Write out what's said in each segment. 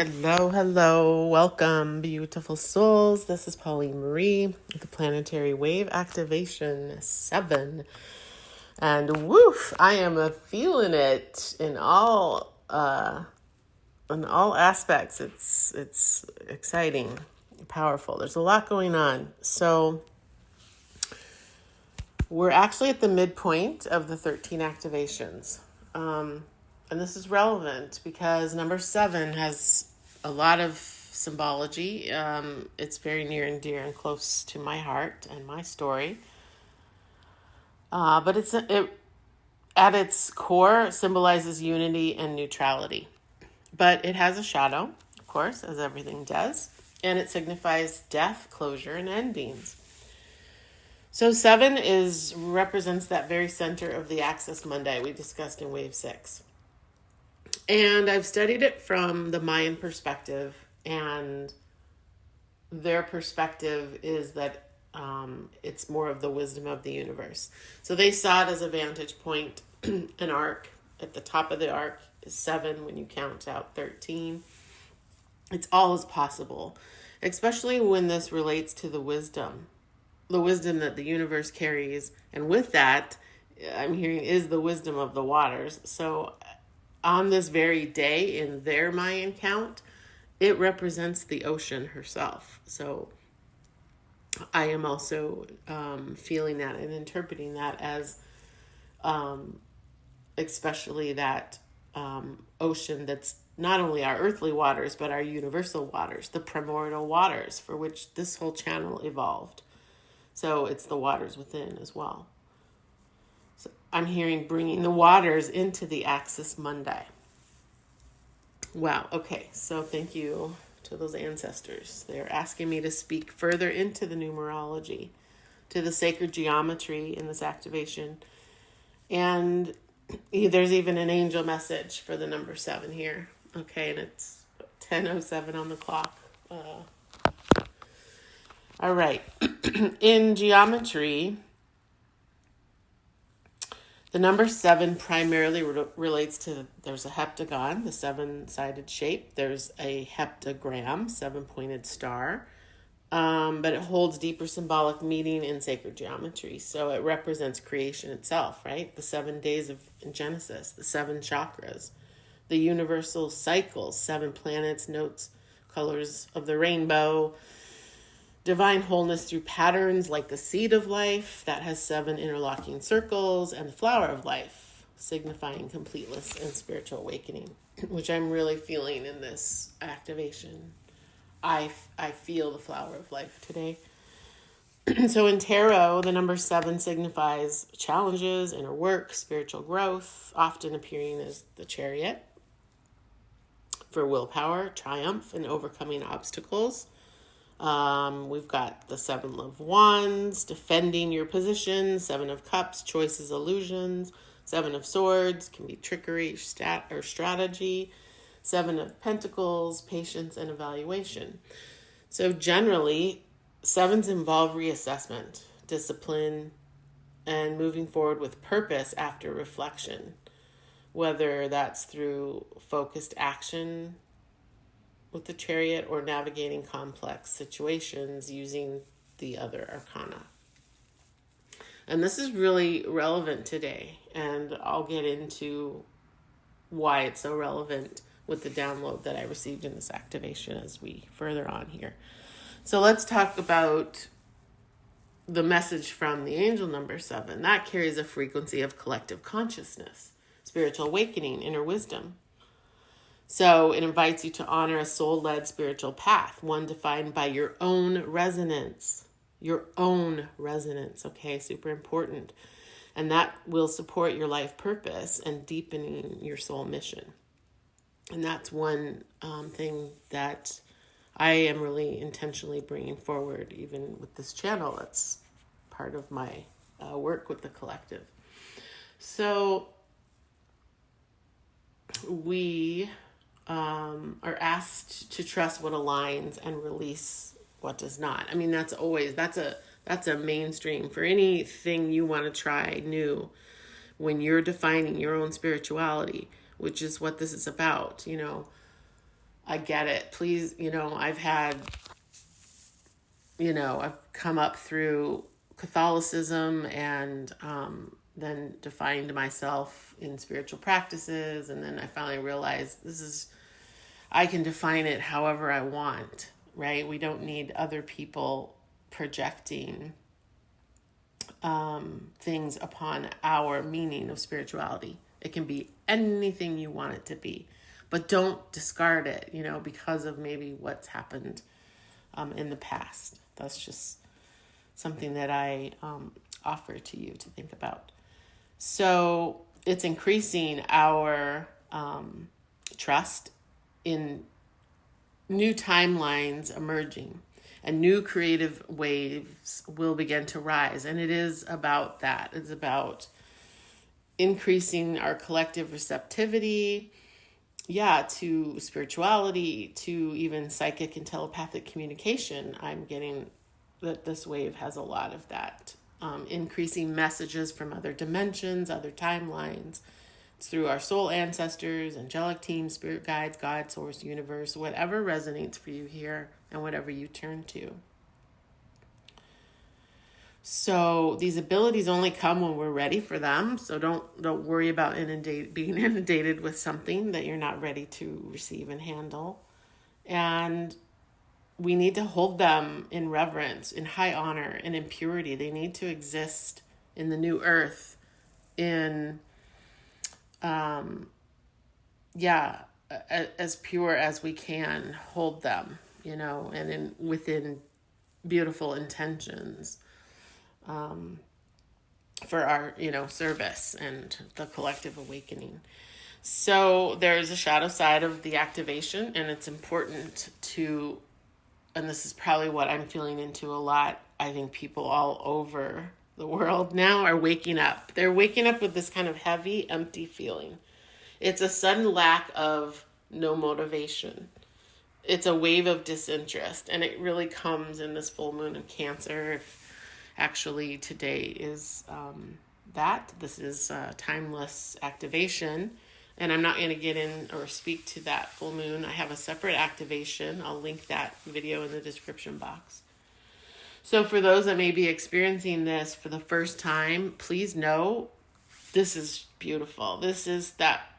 Hello, hello. Welcome, beautiful souls. This is Pauline Marie with the Planetary Wave Activation 7. And woof, I am feeling it in all aspects. It's exciting, powerful. There's a lot going on. So we're actually at the midpoint of the 13 activations. And this is relevant because number 7 has a lot of symbology. It's very near and dear and close to my heart and my story. But it at its core symbolizes unity and neutrality. But it has a shadow, of course, as everything does, and it signifies death, closure, and endings. So 7 represents that very center of the Axis Mundi we discussed in Wave 6. And I've studied it from the Mayan perspective, and their perspective is that it's more of the wisdom of the universe. So they saw it as a vantage point, an arc. At the top of the arc is 7 when you count out 13. It's all is possible, especially when this relates to the wisdom that the universe carries. And with that, I'm hearing is the wisdom of the waters. So on this very day in their Mayan count, it represents the ocean herself. So I am also feeling that and interpreting that as especially that ocean that's not only our earthly waters, but our universal waters, the primordial waters for which this whole channel evolved. So it's the waters within as well. So I'm hearing bringing the waters into the Axis Mundi. Wow. Okay. So thank you to those ancestors. They're asking me to speak further into the numerology, to the sacred geometry in this activation. And there's even an angel message for the number 7 here. Okay. And it's 10:07 on the clock. All right. In geometry, the number 7 primarily relates to, there's a heptagon, the 7-sided shape. There's a heptagram, 7-pointed star. But it holds deeper symbolic meaning in sacred geometry. So it represents creation itself, right? The 7 days of Genesis, the 7 chakras, the universal cycles, 7 planets, notes, colors of the rainbow, divine wholeness through patterns like the seed of life that has 7 interlocking circles, and the flower of life, signifying completeness and spiritual awakening, which I'm really feeling in this activation. I feel the flower of life today. So in tarot, the number 7 signifies challenges, inner work, spiritual growth, often appearing as the chariot for willpower, triumph, and overcoming obstacles. We've got the 7 of Wands, defending your position, 7 of Cups, choices, illusions, 7 of Swords, can be trickery or strategy, 7 of Pentacles, patience and evaluation. So generally, 7s involve reassessment, discipline, and moving forward with purpose after reflection, whether that's through focused action with the chariot or navigating complex situations using the other arcana. And this is really relevant today, and I'll get into why it's so relevant with the download that I received in this activation as we further on here. So let's talk about the message from the angel number 7. That carries a frequency of collective consciousness, spiritual awakening, inner wisdom. So it invites you to honor a soul-led spiritual path, one defined by your own resonance. Your own resonance, okay? Super important. And that will support your life purpose and deepening your soul mission. And that's one thing that I am really intentionally bringing forward, even with this channel. It's part of my work with the collective. So we are asked to trust what aligns and release what does not. I mean, that's a mainstream for anything you want to try new when you're defining your own spirituality, which is what this is about. I get it. Please, I've come up through Catholicism and then defined myself in spiritual practices. And then I finally realized I can define it however I want, right? We don't need other people projecting things upon our meaning of spirituality. It can be anything you want it to be, but don't discard it, because of maybe what's happened in the past. That's just something that I offer to you to think about. So it's increasing our trust in new timelines emerging, and new creative waves will begin to rise. And it is about that. It's about increasing our collective receptivity, to spirituality, to even psychic and telepathic communication. I'm getting that this wave has a lot of that. Increasing messages from other dimensions, other timelines. It's through our soul ancestors, angelic teams, spirit guides, God, source, universe, whatever resonates for you here and whatever you turn to. So these abilities only come when we're ready for them. So don't worry about being inundated with something that you're not ready to receive and handle. And we need to hold them in reverence, in high honor, and in purity. They need to exist in the new earth, as pure as we can hold them, and within beautiful intentions for our, service and the collective awakening. So there's a shadow side of the activation, and it's important to, and this is probably what I'm feeling into a lot. I think people all over the world now are waking up. They're waking up with this kind of heavy, empty feeling. It's a sudden lack of no motivation. It's a wave of disinterest, and it really comes in this full moon of Cancer. Actually, today is this is timeless activation, and I'm not going to get in or speak to that full moon. I have a separate activation. I'll link that video in the description box. So for those that may be experiencing this for the first time, please know this is beautiful. This is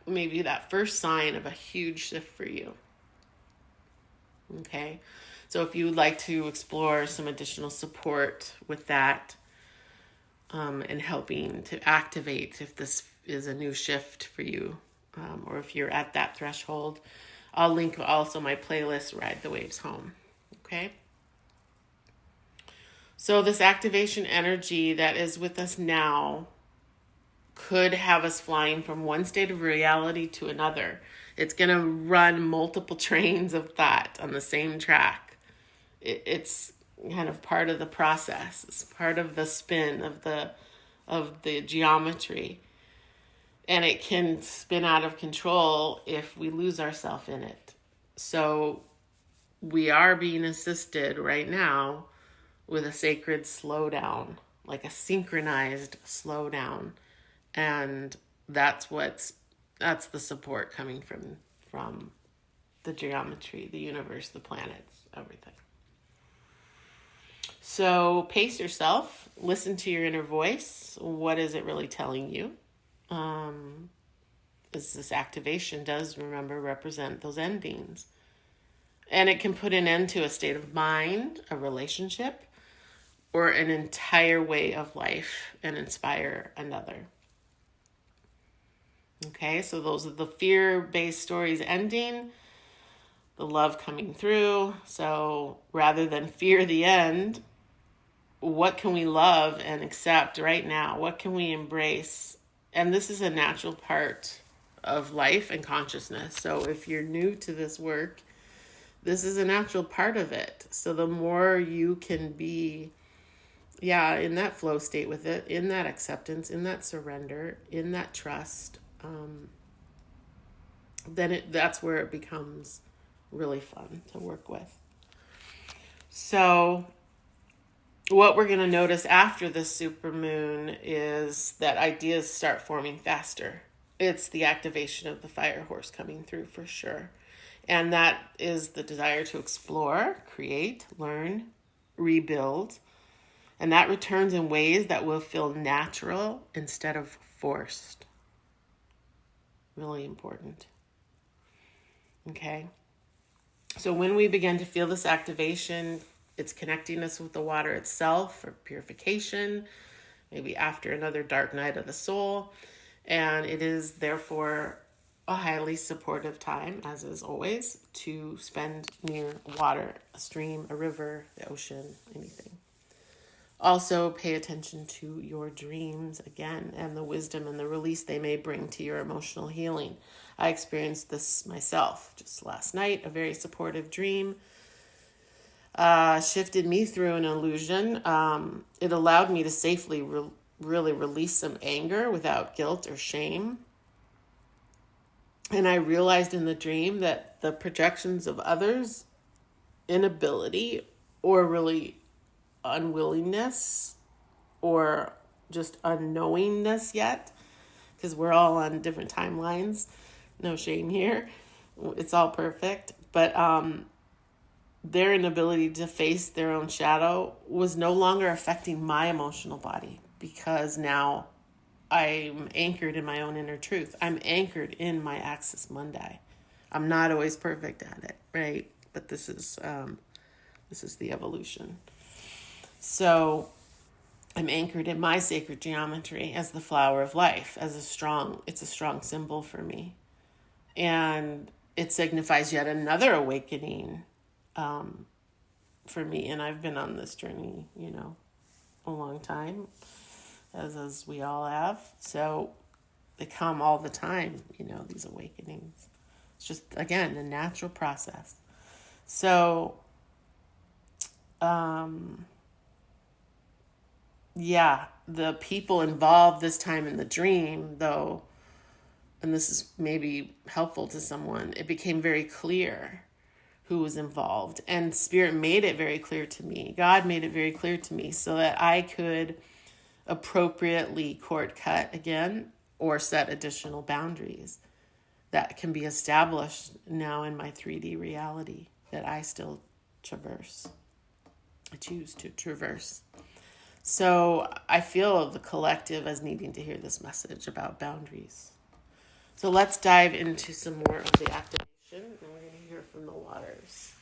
maybe that first sign of a huge shift for you. Okay. So if you would like to explore some additional support with that, and helping to activate if this is a new shift for you, or if you're at that threshold, I'll link also my playlist, Ride the Waves Home. Okay. So this activation energy that is with us now could have us flying from one state of reality to another. It's going to run multiple trains of thought on the same track. It's kind of part of the process. It's part of the spin of the geometry. And it can spin out of control if we lose ourselves in it. So we are being assisted right now with a sacred slowdown, like a synchronized slowdown. And that's the support coming from the geometry, the universe, the planets, everything. So pace yourself, listen to your inner voice. What is it really telling you? As this activation does, represent those endings. And it can put an end to a state of mind, a relationship, or an entire way of life and inspire another. Okay, so those are the fear-based stories ending, the love coming through. So rather than fear the end, what can we love and accept right now? What can we embrace? And this is a natural part of life and consciousness. So if you're new to this work, this is a natural part of it. So the more you can be, in that flow state with it, in that acceptance, in that surrender, in that trust, then that's where it becomes really fun to work with. So what we're going to notice after this supermoon is that ideas start forming faster. It's the activation of the fire horse coming through for sure. And that is the desire to explore, create, learn, rebuild. And that returns in ways that will feel natural instead of forced. Really important. Okay. So when we begin to feel this activation, it's connecting us with the water itself for purification, maybe after another dark night of the soul. And it is therefore a highly supportive time, as is always, to spend near water, a stream, a river, the ocean, anything. Also, pay attention to your dreams again and the wisdom and the release they may bring to your emotional healing. I experienced this myself just last night, a very supportive dream. Shifted me through an illusion. It allowed me to safely really release some anger without guilt or shame. And I realized in the dream that the projections of others' inability or really unwillingness or just unknowingness yet, because we're all on different timelines. No shame here. It's all perfect. But their inability to face their own shadow was no longer affecting my emotional body, because now I'm anchored in my own inner truth. I'm anchored in my Axis Mundi. I'm not always perfect at it, right? But this is the evolution. So I'm anchored in my sacred geometry as the flower of life, it's a strong symbol for me. And it signifies yet another awakening for me. And I've been on this journey, a long time, as we all have. So they come all the time, these awakenings. It's just, again, a natural process. So, the people involved this time in the dream, though, and this is maybe helpful to someone, it became very clear who was involved. And Spirit made it very clear to me. God made it very clear to me so that I could appropriately cord cut again or set additional boundaries that can be established now in my 3D reality that I still traverse. I choose to traverse. So I feel the collective as needing to hear this message about boundaries. So let's dive into some more of the activation, and we're going to hear from the waters.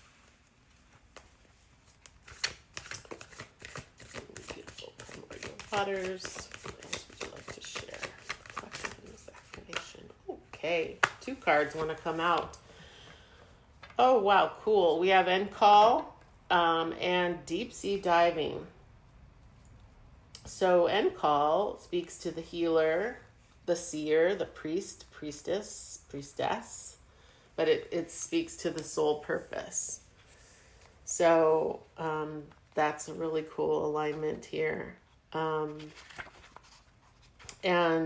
Beautiful primordial waters. What else would you like to share? Collective in this activation. Okay, 2 cards want to come out. Oh, wow, cool. We have end call and deep sea diving. So end call speaks to the healer, the seer, the priest, priestess, but it speaks to the soul purpose. So that's a really cool alignment here. And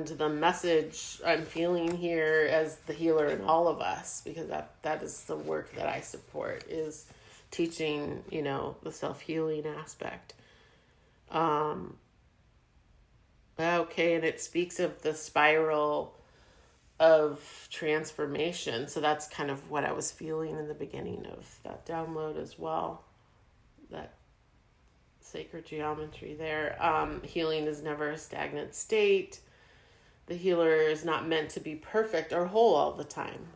the message I'm feeling here as the healer in all of us, because that is the work that I support, is teaching, the self-healing aspect. Okay, and it speaks of the spiral of transformation. So that's kind of what I was feeling in the beginning of that download as well. That sacred geometry there. Healing is never a stagnant state. The healer is not meant to be perfect or whole all the time.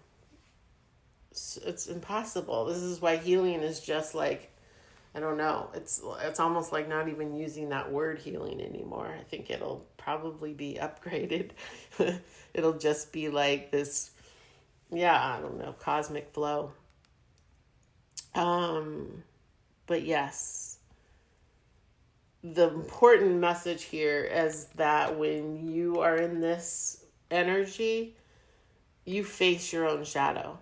It's impossible. This is why healing is just like, I don't know. It's almost like not even using that word healing anymore. I think it'll probably be upgraded. It'll just be like this, I don't know, cosmic flow. But yes, the important message here is that when you are in this energy, you face your own shadow.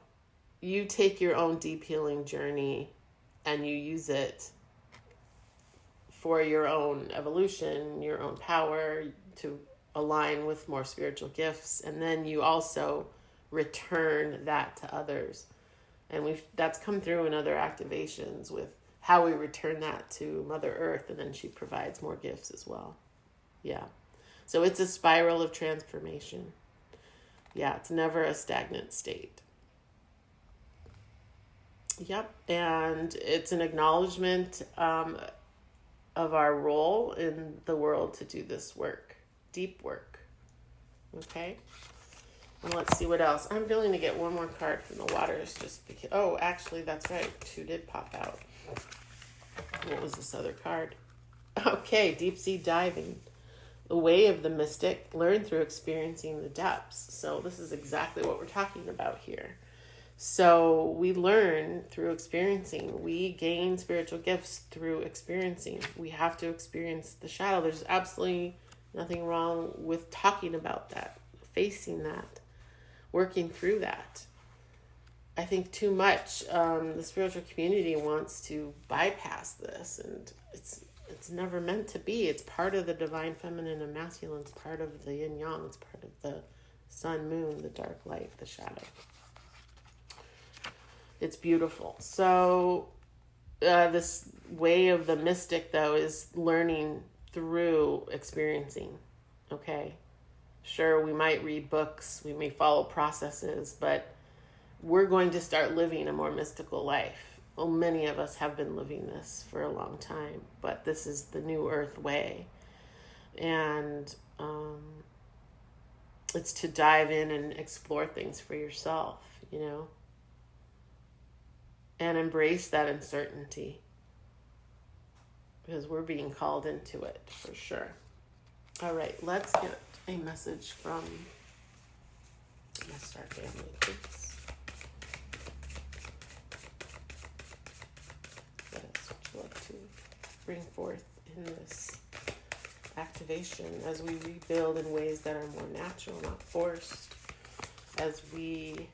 You take your own deep healing journey and you use it for your own evolution, your own power, to align with more spiritual gifts. And then you also return that to others. And that's come through in other activations with how we return that to Mother Earth, and then she provides more gifts as well. Yeah. So it's a spiral of transformation. Yeah, it's never a stagnant state. Yep. And it's an acknowledgement of our role in the world to do this work, deep work. Okay. And let's see what else. I'm willing to get one more card from the waters just because. Oh, actually, that's right. Two did pop out. What was this other card? Okay, deep sea diving. The way of the mystic, learn through experiencing the depths. So this is exactly what we're talking about here. So we learn through experiencing. We gain spiritual gifts through experiencing. We have to experience the shadow. There's absolutely nothing wrong with talking about that, facing that, working through that. I think too much the spiritual community wants to bypass this, and it's never meant to be. It's part of the divine feminine and masculine. It's part of the yin yang. It's part of the sun, moon, the dark light, the shadow. It's beautiful. So this way of the mystic, though, is learning through experiencing. Okay? Sure, we might read books, we may follow processes, but we're going to start living a more mystical life. Well, many of us have been living this for a long time, but this is the new earth way. And it's to dive in and explore things for yourself, you know, and embrace that uncertainty, because we're being called into it for sure. All right, let's get a message from my star family, please. What else would you like to bring forth in this activation as we rebuild in ways that are more natural, not forced, as we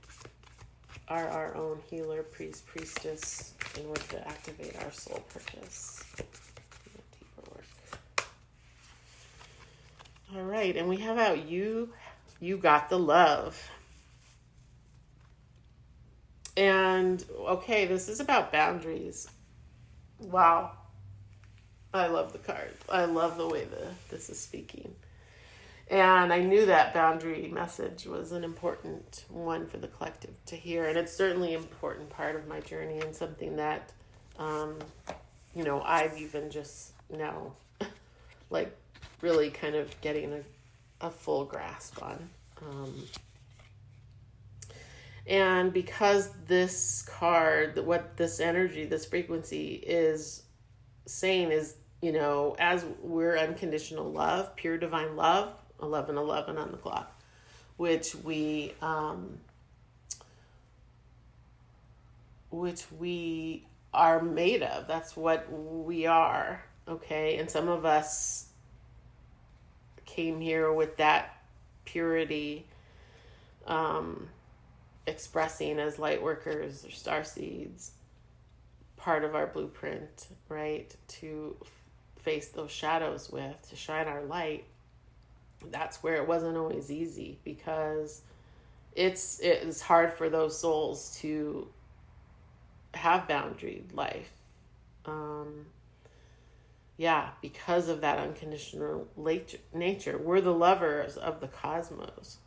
are our own healer, priest, priestess, in order to activate our soul purpose? Deeper work. All right, and we have out you got the love. And okay, this is about boundaries. Wow. I love the card. I love the way this is speaking. And I knew that boundary message was an important one for the collective to hear. And it's certainly an important part of my journey and something that, I've even just now, like, really kind of getting a full grasp on. And because this card, what this energy, this frequency is saying is, as we're unconditional love, pure divine love, 1111 on the clock, which we are made of. That's what we are, okay? And some of us came here with that purity expressing as light workers or star seeds, part of our blueprint, right? To face those shadows with, to shine our light. That's where it wasn't always easy, because it's hard for those souls to have boundaried life. Because of that unconditional nature. We're the lovers of the cosmos,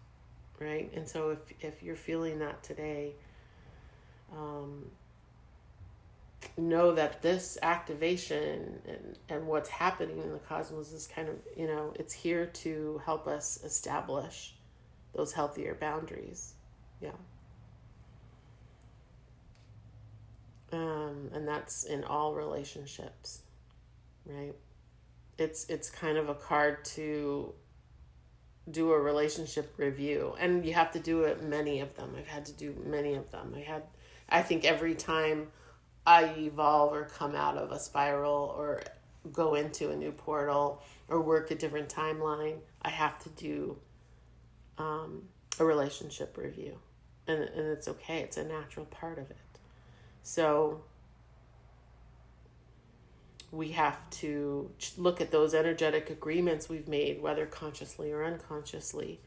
right? And so if you're feeling that today, know that this activation and what's happening in the cosmos is kind of, it's here to help us establish those healthier boundaries. Yeah. And that's in all relationships, right? It's kind of a card to do a relationship review, and you have to do it, many of them. I've had to do many of them. I think every time I evolve or come out of a spiral or go into a new portal or work a different timeline, I have to do a relationship review. And it's okay. It's a natural part of it. So we have to look at those energetic agreements we've made, whether consciously or unconsciously.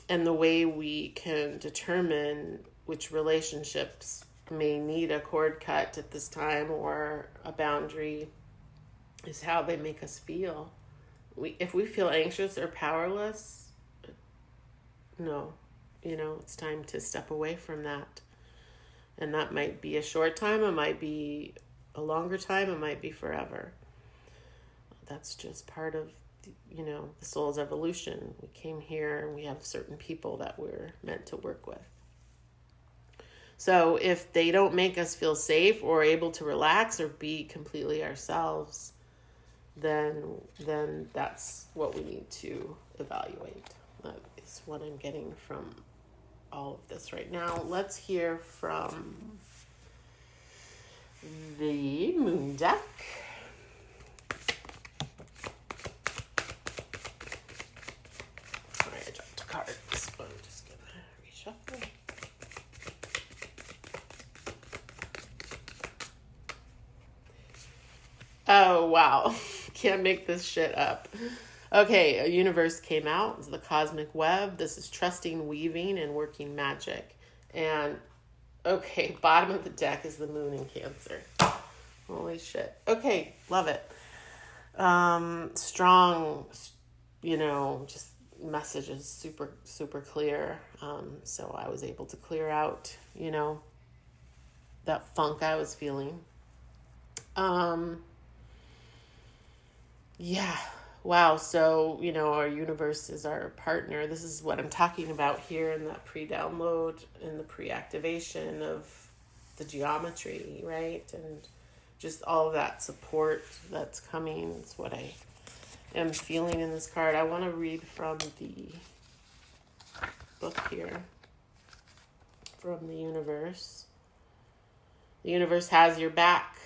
And the way we can determine which relationships may need a cord cut at this time or a boundary is how they make us feel. If we feel anxious or powerless, no, it's time to step away from that. And that might be a short time, it might be a longer time, it might be forever. That's just part of, the soul's evolution. We came here and we have certain people that we're meant to work with. So if they don't make us feel safe or able to relax or be completely ourselves, then that's what we need to evaluate. That is what I'm getting from all of this right now. Let's hear from the moon deck. All right, I dropped a card, so I'm just gonna reshuffle. Oh, wow. Can't make this shit up. Okay, a universe came out. It's the cosmic web. This is trusting, weaving, and working magic. And, okay, bottom of the deck is the moon in Cancer. Holy shit. Okay, love it. Strong, just messages, super, super clear. So I was able to clear out, that funk I was feeling. Yeah. Wow. So, our universe is our partner. This is what I'm talking about here in that pre-download and the pre-activation of the geometry, right? And just all of that support that's coming is what I am feeling in this card. I want to read from the book here, from the universe. The universe has your back,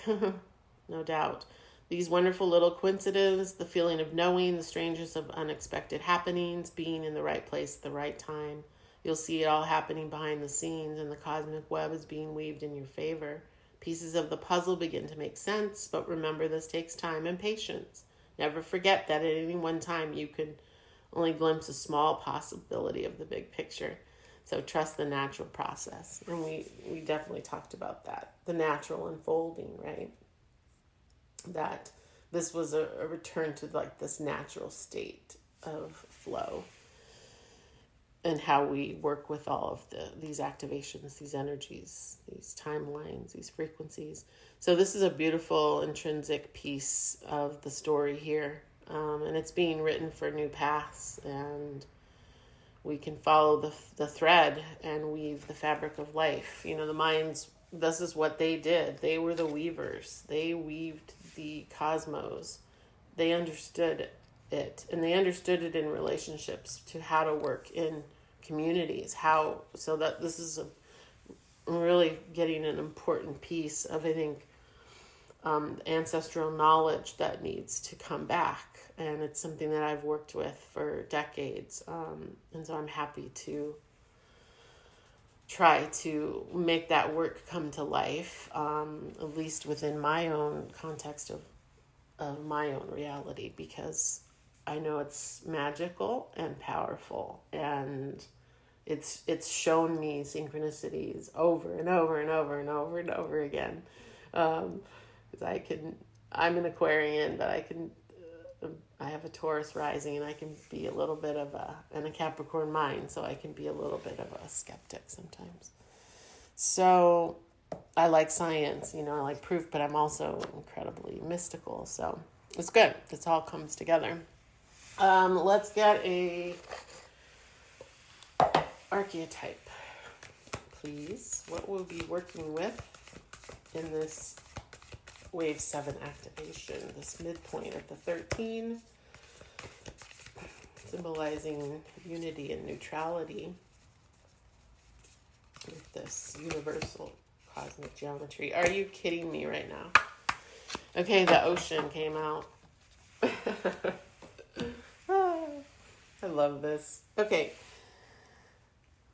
no doubt. These wonderful little coincidences, the feeling of knowing, the strangeness of unexpected happenings, being in the right place at the right time. You'll see it all happening behind the scenes, and the cosmic web is being weaved in your favor. Pieces of the puzzle begin to make sense, but remember this takes time and patience. Never forget that at any one time you can only glimpse a small possibility of the big picture. So trust the natural process. And we definitely talked about that. The natural unfolding, right? That this was a return to like this natural state of flow and how we work with all of these activations, these energies, these timelines, these frequencies. So this is a beautiful intrinsic piece of the story here. And it's being written for new paths, and we can follow the thread and weave the fabric of life. The Mayans, this is what they did. They were the weavers. They weaved the cosmos. They understood it, and they understood it in relationships to how to work in communities, so that this is really getting an important piece of, I think, ancestral knowledge that needs to come back. And it's something that I've worked with for decades. And so I'm happy to try to make that work come to life, at least within my own context of my own reality, because I know it's magical and powerful, and it's shown me synchronicities over and over and over and over and over again. Because I'm an Aquarian, but I have a Taurus rising, and I can be a little bit and a Capricorn mind, so I can be a little bit of a skeptic sometimes. So I like science, I like proof, but I'm also incredibly mystical. So it's good. This all comes together. Let's get a archetype, please. What we'll be working with in this Wave 7 activation, this midpoint of the 13, symbolizing unity and neutrality with this universal cosmic geometry. Are you kidding me right now? Okay, the ocean came out. I love this. Okay.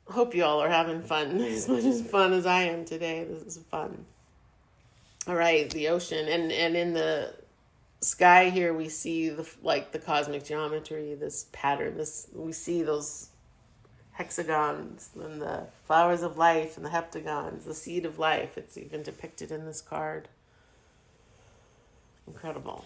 Hope you all are having fun, as much as fun as I am today. This is fun. All right, the ocean, and in the sky here we see the cosmic geometry, this pattern. We see those hexagons and the flowers of life and the heptagons, the seed of life. It's even depicted in this card. Incredible.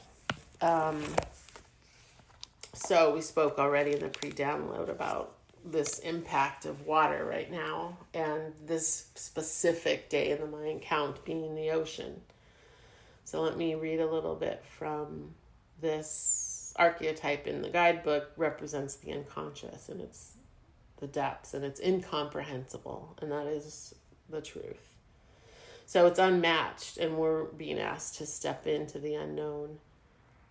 So we spoke already in the pre-download about this impact of water right now, and this specific day in the Mayan count being the ocean. So let me read a little bit from this archetype in the guidebook. Represents the unconscious, and it's the depths, and it's incomprehensible, and that is the truth. So it's unmatched, and we're being asked to step into the unknown,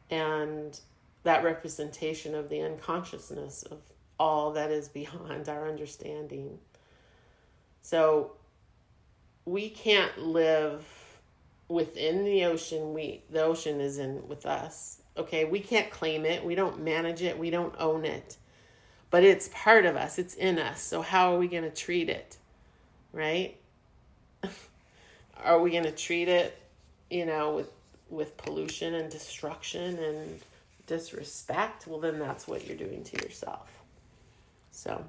and that representation of the unconsciousness of all that is beyond our understanding. So we can't live within the ocean. The ocean is in with us. Okay, we can't claim it. We don't manage it. We don't own it. But it's part of us. It's in us. So how are we going to treat it? Right? Are we going to treat it, with pollution and destruction and disrespect? Well, then that's what you're doing to yourself. So,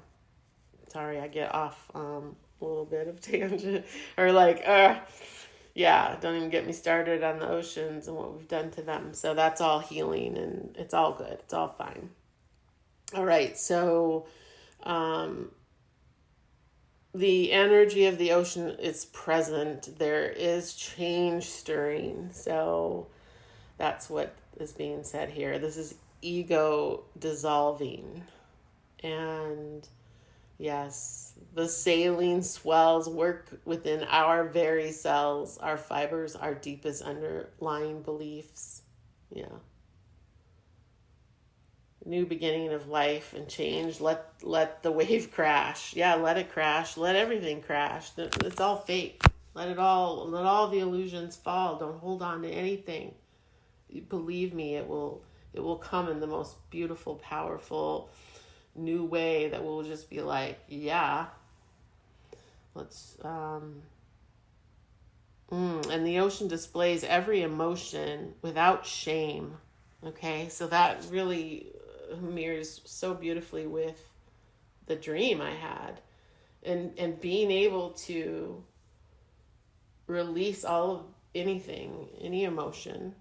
sorry, I get off a little bit of tangent. Or don't even get me started on the oceans and what we've done to them. So that's all healing, and it's all good. It's all fine. All right, so the energy of the ocean is present. There is change stirring. So that's what is being said here. This is ego dissolving. And yes, the saline swells work within our very cells, our fibers, our deepest underlying beliefs. Yeah. New beginning of life and change. Let the wave crash. Yeah, let it crash. Let everything crash. It's all fake. Let all the illusions fall. Don't hold on to anything. Believe me, it will come in the most beautiful, powerful, new way that will just be like, yeah, let's and the ocean displays every emotion without shame. Okay, so that really mirrors so beautifully with the dream I had, and being able to release all of any emotion.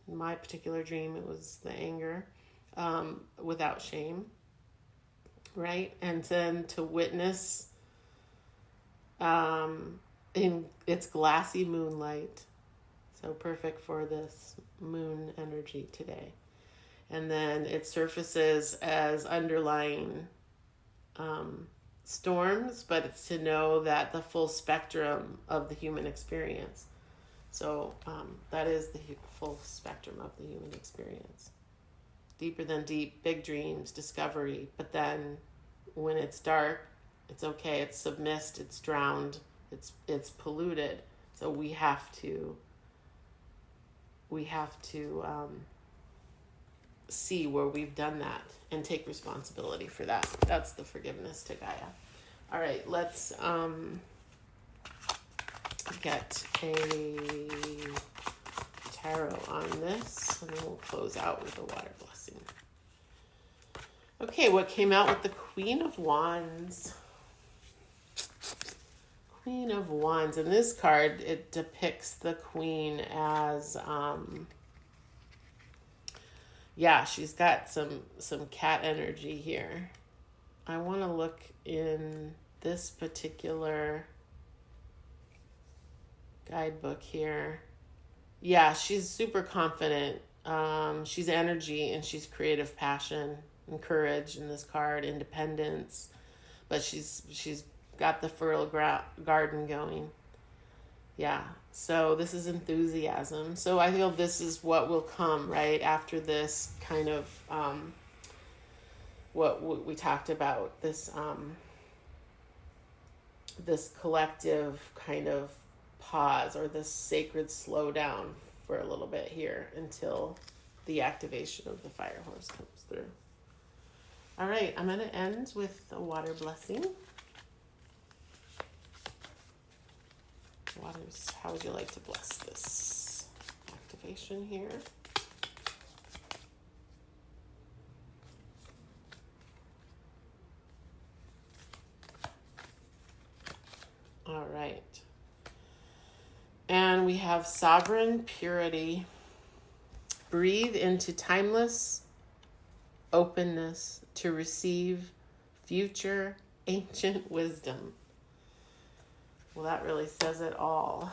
In my particular dream, it was the anger, without shame. Right? And then to witness in its glassy moonlight. So perfect for this moon energy today. And then it surfaces as underlying storms, but it's to know that the full spectrum of the human experience. So that is the full spectrum of the human experience. Deeper than deep, big dreams, discovery. But then when it's dark, it's okay. It's submissed. It's drowned. It's polluted. So we have to see where we've done that and take responsibility for that. That's the forgiveness to Gaia. All right, let's get a tarot on this, and then we'll close out with a water blessing. Okay, what came out with the Queen of Wands? Queen of Wands. In this card, it depicts the Queen as, she's got some cat energy here. I want to look in this particular guidebook here. Yeah, she's super confident. She's energy, and she's creative passion and courage in this card, independence. But she's got the fertile garden going. Yeah, so this is enthusiasm. So I feel this is what will come right after this kind of what we talked about, this this collective kind of pause, or this sacred slowdown for a little bit here until the activation of the fire horse comes through. All right, I'm going to end with a water blessing. Waters, how would you like to bless this activation here? All right. And we have sovereign purity. Breathe into timeless openness to receive future ancient wisdom. Well, that really says it all.